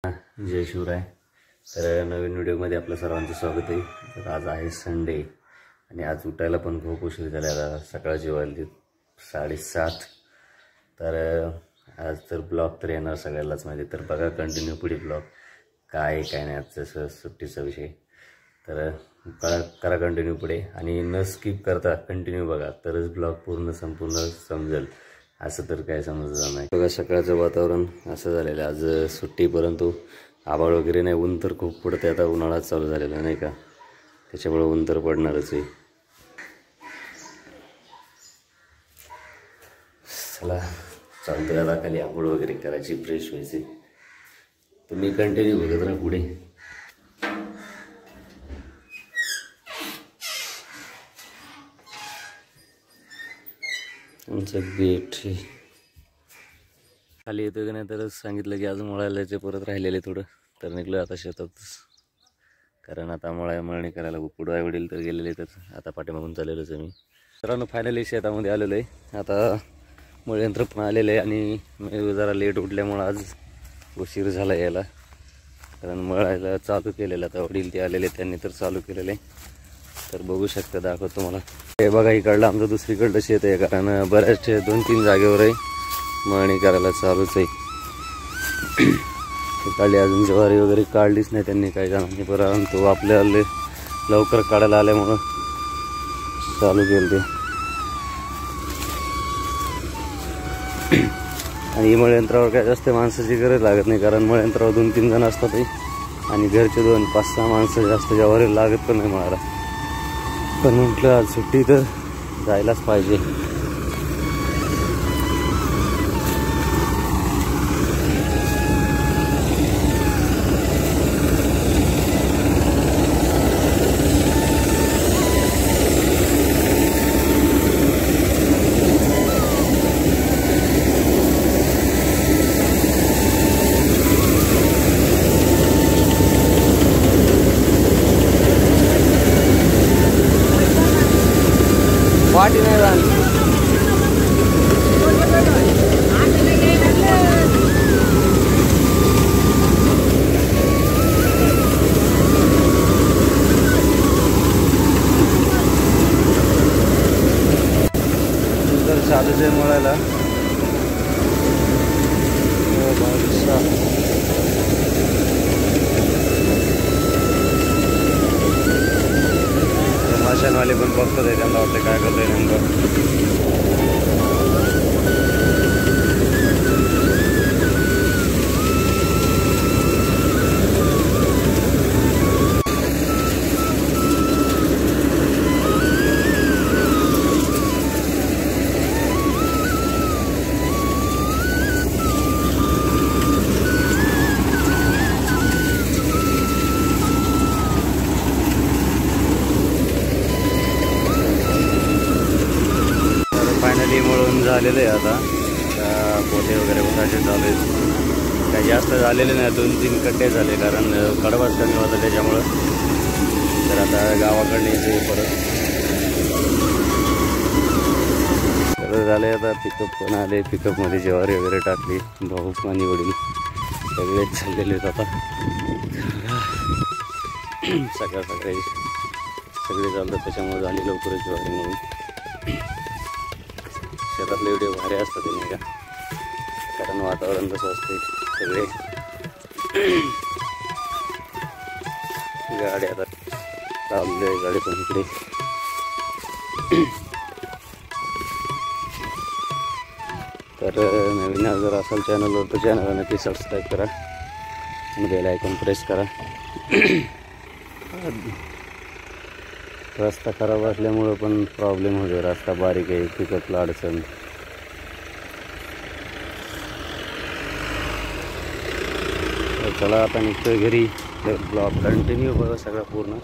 जय शिवराय. तर नवीन व्हिडिओमध्ये आपलं सर्वांचं स्वागत आहे. तर आज आहे संडे आणि आज उठायला पण खूप उशीर झाला. आता सकाळची वाजली 7:30. तर आज तर ब्लॉग तर येणार सगळ्यालाच माहिती. तर बघा कंटिन्यू पुढे ब्लॉग काय नाही आजचं सुट्टीचा विषय. तर करा कंटिन्यू पुढे आणि न स्किप करता कंटिन्यू बघा तरच ब्लॉग संपूर्ण समजेल. असं तर काय समजलं नाही. बघा सकाळचं वातावरण असं झालेलं आज सुट्टी, परंतु आभाळ वगैरे नाही. ऊन तर खूप पडते. आता उन्हाळा चालू झालेला नाही का, त्याच्यामुळे ऊन तर पडणारच आहे. चला चालतोय आता खाली आंघोळ वगैरे करायची, फ्रेश व्हायची. तुम्ही कंटिन्यू बघत राहा पुढे. आमचं गेट खाली येतो की नाही तर सांगितलं की आज मळायला यायचे, परत राहिलेले थोडं. तर निघलं आता शेतातच, कारण आता मळणी करायला पुढं आई वडील तर गेलेले, तर आता पाठीमागून चाललेलोच आहे मी. मित्रांनो फायनली शेतामध्ये आलेलो आहे. आता मळयंत्र पण आलेलं आहे आणि मी जरा लेट उठल्यामुळं आज उशीर झाला यायला, कारण मळायला चालू केलेलं. आता वडील ते आलेले, त्यांनी तर चालू केलेलं आहे. तर बघू शकता, दाखवतो तुम्हाला. हे बघा इकडलं आमचं दुसरीकडलं शेत आहे, कारण बऱ्याच 2-3 जागेवर आहे मळणी करायला चालूच आहे. काढली अजून ज्वारी वगैरे काढलीच नाही त्यांनी काही जणांनी, परंतु आपल्याला लवकर काढायला आल्यामुळं चालू केलं ते. आणि मळयंत्रावर काय जास्त माणसाची गरज लागत नाही, कारण मळयंत्रावर 2-3 जण असतात आणि घरचे 2-5-6 माणसं जास्त ज्वारी लागत पण नाही मळायला. पण म्हटलं आज सुट्टी तर जायलाच पाहिजे. वाटी नाही राहिली. तर चालूच आहे मळायला. माशांवाले पण बघतात आहे, त्यांना वाटतं काय करतोय नेमकं. मळून झालेलं आहे. आता पोते वगैरे बघायचे चालू आहेत. काही जास्त झालेले नाही, 2-3 कट्टे झाले, कारण कडवाच कमी होता त्याच्यामुळं. तर आता गावाकडे येते परत. तर झाले आता पिकअप पण आले. पिकअपमध्ये ज्वारी वगैरे टाकली. भाऊ आणि वडील सगळेच चाललेले आहेत आता. सकाळी सगळे चालतात, त्याच्यामुळे झाली लवकरच ज्वारी म्हणून. शेतातले व्हिडिओ भारी असतात नाही का, कारण वातावरण तसं असते. सगळे गाडी आता चालले आहे, गाडी पण इकडे. तर नवीन जर असाल चॅनलवर तर चॅनलला नक्की सबस्क्राईब करा, बेल आयकॉन प्रेस करा. रस्ता खराब असल्यामुळं पण प्रॉब्लेम होतो. रस्ता बारीक आहे, पिकअपला अडचण. चला आता निघतोय घरी. तर ब्लॉग कंटिन्यू बघा सगळं पूर्ण.